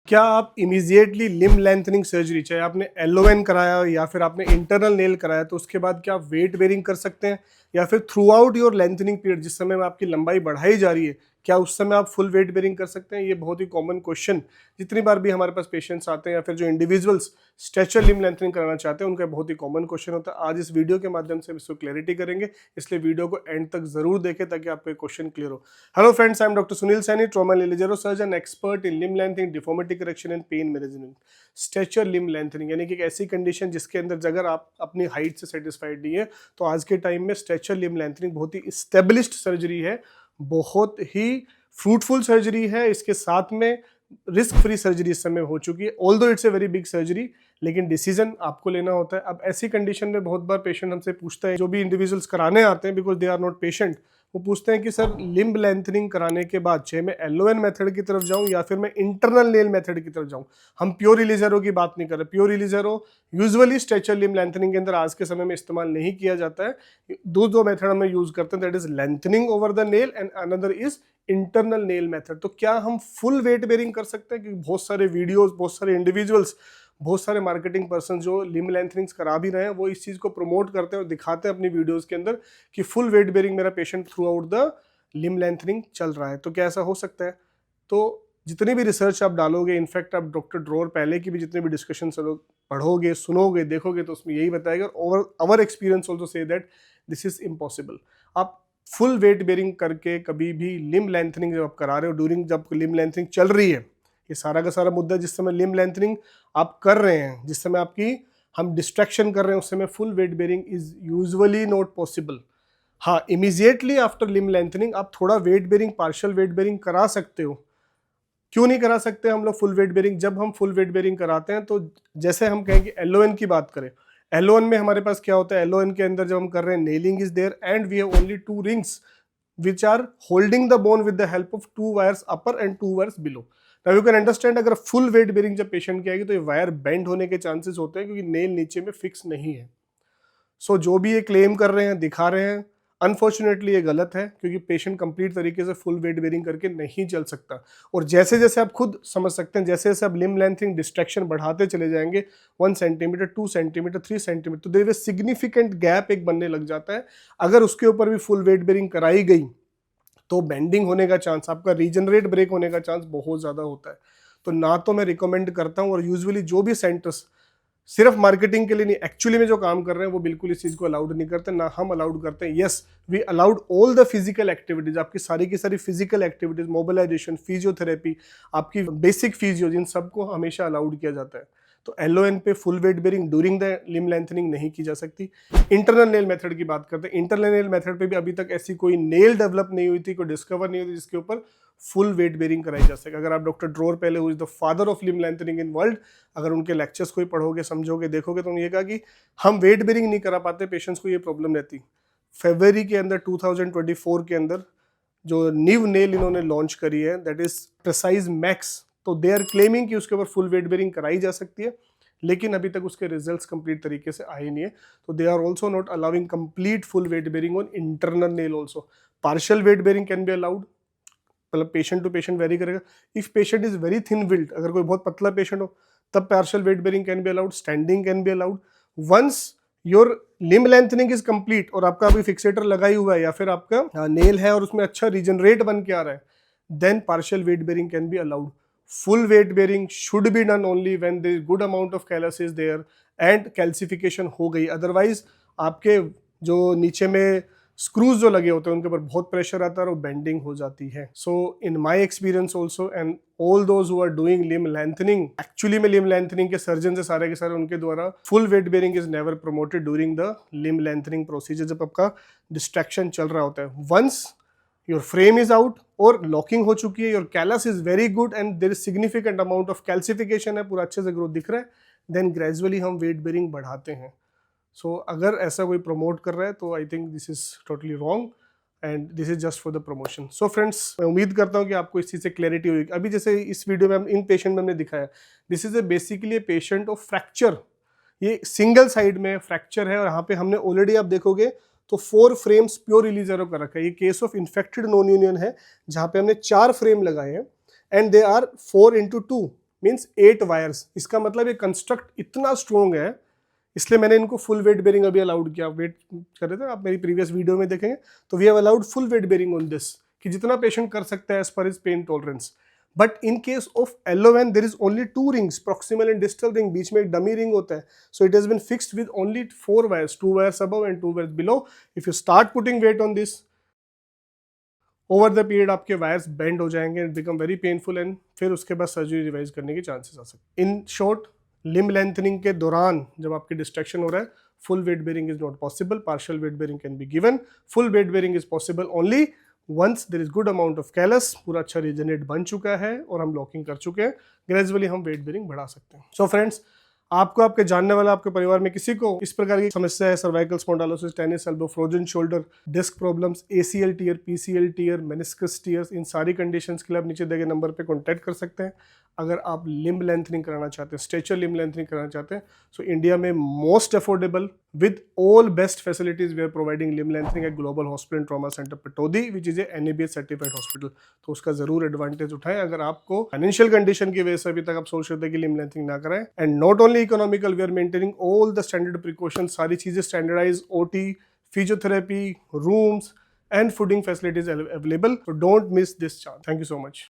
क्या आप immediately limb lengthening surgery, चाहे आपने एलओएन कराया या फिर आपने इंटरनल नेल कराया, तो उसके बाद क्या आप वेट बेरिंग कर सकते हैं? या फिर through out your lengthening period, जिस समय में आपकी लंबाई बढ़ाई जा रही है, क्या उस समय आप फुल वेट बेरिंग कर सकते हैं? ये बहुत ही कॉमन क्वेश्चन जितनी बार भी हमारे पास पेशेंट्स आते हैं या फिर जो इंडिविजुअल्स स्ट्रेचर लिम्ब लेंथनिंग कराना चाहते हैं, उनका बहुत ही कॉमन क्वेश्चन होता है। आज इस वीडियो के माध्यम से हम इसको क्लैरिटी करेंगे, इसलिए वीडियो को एंड तक जरूर देखें ताकि आपको क्वेश्चन क्लियर हो। Hello friends, I am doctor Sunil Saini, trauma Ilizarov surgeon, expert in limb lengthening, deformity correction and pain management. Stature limb lengthening यानी कि एक ऐसी कंडीशन जिसके अंदर अगर आप अपनी हाइट से सेटिस्फाइड नहीं है, तो आज के टाइम में स्ट्रेचर लिम्ब लेंथनिंग बहुत ही एस्टेब्लिश्ड सर्जरी है, बहुत ही फ्रूटफुल सर्जरी है। इसके साथ में रिस्क फ्री सर्जरी इस समय हो चुकी है, although it's a very big surgery, लेकिन डिसीजन आपको लेना होता है। अब ऐसी कंडीशन में बहुत बार पेशेंट हमसे पूछता है, जो भी इंडिविजुअल्स कराने आते हैं, because they are not patient, वो पूछते हैं कि सर लिम्ब लेंथनिंग कराने के बाद चाहे मैं एलओएन मेथड की तरफ जाऊं या फिर मैं इंटरनल नेल मेथड की तरफ जाऊं। हम प्योर इलिज़ेरो की बात नहीं कर रहे। Pure Ilizarov usually stature limb lengthening के अंदर आज के समय में इस्तेमाल नहीं किया जाता है। दो मेथड हम यूज करते हैं, that is lengthening over the nail and another is internal nail method. तो क्या हम फुल वेट बेरिंग कर सकते हैं? क्योंकि बहुत सारे वीडियोस, बहुत सारे इंडिविजुअल्स, बहुत सारे मार्केटिंग पर्सन जो लिम्ब लेंथनिंग्स करा भी रहे हैं, वो इस चीज को प्रमोट करते हैं और दिखाते हैं अपनी वीडियोस के अंदर कि फुल वेट बेरिंग मेरा patient through out the limb lengthening चल रहा है। तो क्या ऐसा हो सकता है? तो जितनी भी रिसर्च आप डालोगे, इनफैक्ट आप डॉक्टर ड्रोर पहले की भी जितने भी डिस्कशन पढ़ोगे, सुनोगे, देखोगे, तो उसमें यही बताएगा। और experience also say that this is impossible. आप फुल वेट बेरिंग करके कभी भी लिम्ब लेंथनिंग जब आप करा रहे हो, ड्यूरिंग जब लिम्ब लेंथनिंग चल रही है, ये सारा का सारा मुद्दा जिस समय लिम्ब लेंथनिंग आप कर रहे हैं, जिस समय आपकी हम डिस्ट्रैक्शन कर रहे हैं, उस समय full weight bearing is usually not possible. हाँ, इमीडिएटली आफ्टर लिम्ब लेंथनिंग आप थोड़ा weight bearing, partial weight bearing करा सकते हो। क्यों नहीं करा सकते हम लोग फुल वेट बेरिंग? जब हम फुल वेट बेरिंग कराते हैं तो जैसे हम कहें कि एलओएन की बात करें, एलओएन में हमारे पास क्या होता है? एलओएन के अंदर जब हम कर रहे हैं, nailing is there and we have only two rings which are holding the bone with the help of two wires upper and two wires below. Now you can understand, अगर full weight bearing जब patient की आएगी तो ये wire bend होने के chances होते हैं, क्योंकि नेल नीचे में फिक्स नहीं है। सो जो भी ये क्लेम कर रहे हैं, दिखा रहे हैं, अनफॉर्चुनेटली ये गलत है, क्योंकि पेशेंट कंप्लीट तरीके से फुल वेट बेरिंग करके नहीं चल सकता। और जैसे जैसे आप खुद समझ सकते हैं, जैसे जैसे आप लिम्ब लेंथनिंग डिस्ट्रैक्शन बढ़ाते चले जाएंगे, 1 सेंटीमीटर, 2 सेंटीमीटर, 3 सेंटीमीटर, तो देयर इज सिग्निफिकेंट गैप एक बनने लग जाता है। अगर उसके ऊपर भी फुल वेट बेरिंग कराई गई तो बेंडिंग होने का चांस, आपका रीजनरेट ब्रेक होने का चांस बहुत ज़्यादा होता है। तो ना तो मैं रिकमेंड करता हूँ, और यूजुअली जो भी सेंटर्स सिर्फ मार्केटिंग के लिए नहीं, एक्चुअली में जो काम कर रहे हैं, वो बिल्कुल इस चीज़ को अलाउड नहीं करते, ना हम अलाउड करते हैं। Yes, we allowed all the physical activities, आपकी सारी की सारी फिजिकल एक्टिविटीज, मोबिलाइजेशन, फिजियोथेरेपी, आपकी बेसिक फिजियो, इन सबको हमेशा अलाउड किया जाता है। तो एलओएन पे full weight bearing during the limb lengthening नहीं की जा सकती। इंटरनल नेल मेथड की बात करते हैं, इंटरनल नेल मेथड पे भी अभी तक ऐसी कोई नेल डेवलप नहीं हुई थी, कोई डिस्कवर नहीं हुई थी जिसके ऊपर फुल वेट बेरिंग कराई जा सके। अगर आप डॉक्टर ड्रोर पहले, who is the father of limb lengthening in world, अगर उनके लेक्चर्स कोई पढ़ोगे, समझोगे, देखोगे, तो उन्होंने ये कहा कि हम वेट बेरिंग नहीं करा पाते, पेशेंट्स को ये प्रॉब्लम रहती। फरवरी के अंदर 2024 के अंदर जो न्यू नेल इन्होंने लॉन्च करी है, दैट इज प्रेसाइज मैक्स, तो दे आर क्लेमिंग कि उसके ऊपर फुल वेट बेरिंग कराई जा सकती है, लेकिन अभी तक उसके रिजल्ट्स कंप्लीट तरीके से आए नहीं है। तो they are also not allowing complete full weight bearing on internal nail also. Partial weight bearing can be allowed, मतलब पेशेंट टू पेशेंट वेरी करेगा। If patient is very thin built, अगर कोई बहुत पतला पेशेंट हो, तब partial weight bearing can be allowed, standing can be allowed. Once your limb lengthening is complete और आपका अभी फिक्सेटर लगा ही हुआ है, या फिर आपका नेल है और उसमें अच्छा रीजनरेट बन के आ रहा है, then partial weight bearing can be allowed. Full weight bearing should be done only when there is good amount of callus is there and calcification हो गई। अदरवाइज आपके जो नीचे में स्क्रूज जो लगे होते हैं, उनके ऊपर बहुत प्रेशर आता है और बेंडिंग हो जाती है। So in my experience also and all those who are doing limb lengthening, actually में लिम्ब लेंथनिंग के सर्जन से सारे के सारे, उनके द्वारा full weight bearing is never promoted during the limb lengthening procedure, जब आपका डिस्ट्रैक्शन चल रहा होता है। Once your frame is out और लॉकिंग हो चुकी है, your callus is very good and there is significant amount of calcification है, पूरा अच्छे से ग्रोथ दिख रहा है, then gradually हम weight bearing बढ़ाते हैं। So अगर ऐसा कोई प्रमोट कर रहा है तो I think this is totally wrong and this is just for the promotion. So friends, मैं उम्मीद करता हूँ कि आपको इस चीज़ से क्लैरिटी हुई। अभी जैसे इस वीडियो में हम इन पेशेंट में हमने दिखाया, this is a basically a patient of fracture, ये सिंगल साइड में फ्रैक्चर है, और यहाँ पे हमने ऑलरेडी, आप देखोगे तो 4 फ्रेम्स प्योर इलिज़ेरो का रखा है। ये case of infected non union है, जहाँ पे हमने 4 फ्रेम लगाए हैं, and they are 4 into 2, means 8 wires. इसका मतलब ये कंस्ट्रक्ट इतना स्ट्रॉन्ग है, इसलिए मैंने इनको फुल वेट बेरिंग अभी अलाउड किया। वेट कर रहे थे आप मेरी प्रीवियस वीडियो में देखेंगे, तो we have allowed full weight bearing on this, कि जितना पेशेंट कर सकता है as per his pain tolerance. But in case of eleven there is only 2 rings, proximal and distal ring, बीच में एक डमी रिंग होता है। So it has been fixed with only 4 wires, 2 wires above and 2 wires below. If you start putting weight on this, over the period आपके wires bend हो जाएंगे and become very painful, and फिर उसके बाद surgery revise करने के chances आ सकते हैं। इन शॉर्ट, लिम्ब लेंथनिंग के दौरान जब आपकी डिस्ट्रैक्शन हो रहा है, full weight bearing is not possible, partial weight bearing can be given. Full weight bearing is possible only once there is good amount of callus, पूरा अच्छा रीजनरेट बन चुका है और हम लॉकिंग कर चुके हैं। ग्रेजुअली हम वेट बेरिंग बढ़ा सकते हैं। सो फ्रेंड्स, आपको, आपके जानने वाला, आपके परिवार में किसी को इस प्रकार की समस्या है, cervical spondylosis, tennis elbow, frozen shoulder, disc problems, ACL tear, PCL tear, meniscus tears, इन सारी कंडीशंस के लिए आप नीचे दिए गए नंबर पे कांटेक्ट कर सकते हैं। अगर आप लिम्ब लेंथनिंग कराना चाहते हैं, स्ट्रेचर लिम्ब लेंथनिंग कराना चाहते हैं, सो इंडिया में most affordable with all best facilities we are providing limb lengthening at Global Hospital and Trauma Centre Pataudi, which is a NABH certified hospital. तो उसका जरूर एडवांटेज उठाएं। अगर आपको फाइनेंशियल कंडीशन की वजह से अभी तक आप सोच रहे थे कि लिम्ब लेंथनिंग ना कराएं, and not only economical, we are maintaining all the standard precaution, सारी चीजें standardize, OT, physiotherapy, rooms and fooding facilities available. So don't miss this chance. Thank you so much.